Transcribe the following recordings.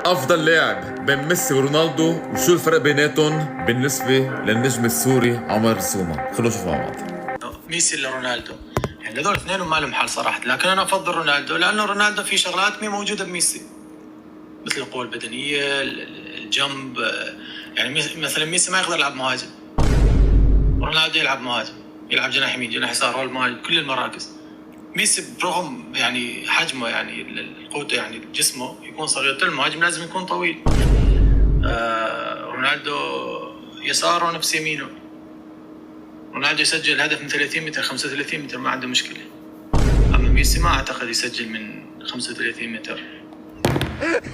افضل لاعب بين ميسي ورونالدو وشو الفرق بيناتهم بالنسبه للنجم السوري عمر سومة؟ خلونا نشوف مع بعض. ميسي ولا رونالدو؟ يعني هذول اثنين ما لهم حل صراحه، لكن انا افضل رونالدو لانه رونالدو في شغلات مي موجوده بميسي، مثل القوه البدنيه، الجنب. يعني مثلا ميسي ما يقدر يلعب مهاجم، رونالدو يلعب مهاجم، يلعب جناح يمين، جناح يسار، رول مهاجم، كل المراكز. ميسي برغم يعني حجمه، يعني قوته، يعني جسمه يكون صغير، المهاجم لازم يكون طويل. رونالدو يساره نفس يمينه. رونالدو يسجل هدف من 30 متر 35 متر ما عنده مشكله، اما ميسي ما اعتقد يسجل من 35 متر.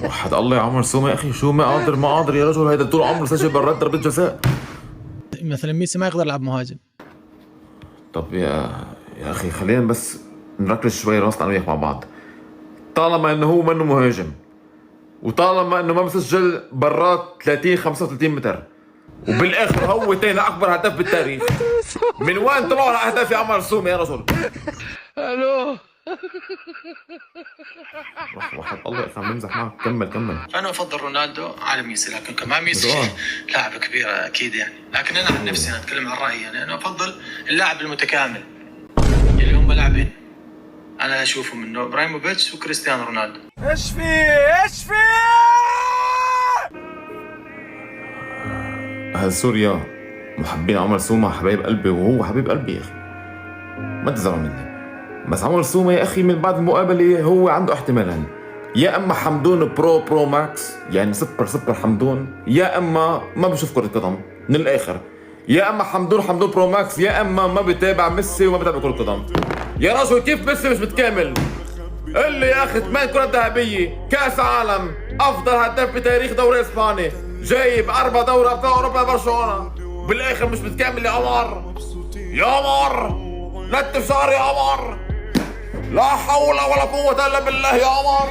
وحد الله يا عمر سومة يا اخي، شو ما قادر يا رجل، هيدا طول عمره سجل برات ضربة جزاء. مثلا ميسي ما يقدر يلعب مهاجم. طب يا اخي خلينا بس نركز شوي راسنا انا وياك مع بعض. طالما انه هو منه مهاجم، وطالما انه ما مسجل برات 30 35 متر، وبالاخر هو تاني اكبر هداف بالتاريخ، من وين طلعوا الاهداف يا عمر سومة يا رجل؟ الو وحد الله يا اخي عم نمزح معك، كمل. فانا افضل رونالدو على ميسي، لكن كمان ميسي لاعب كبير اكيد يعني، لكن انا عن نفسي انا اتكلم عن رايي، يعني انا افضل اللاعب المتكامل اللي هم لاعبين انا اشوفهم انه ابراهيموفيتش وكريستيانو رونالدو. ايش في اهل سوريا محبين عمر سومة حبايب قلبي، وهو حبيب قلبي يا اخي، ما تزعلوا مني. بس عمر سومة يا اخي من بعد المقابلة هو عنده احتمالين، يا اما حمدون برو ماكس، يعني سوبر حمدون، يا اما ما بشوف كرة قدم من الاخر، يا اما حمدون برو ماكس، يا اما ما بتابع ميسي وما بتابع كرة قدم. يا رجل كيف ميسي مش متكامل؟ اللي يا اخي 8 كرات ذهبية، كاس عالم، افضل هداف بتاريخ دوري اسباني، جايب 4 دوري ابطال اوروبا برشلونة، بالاخر مش متكامل يا عمر. يا عمر نتف شعري يا عمر، لا حول ولا قوة الا بالله يا عمر.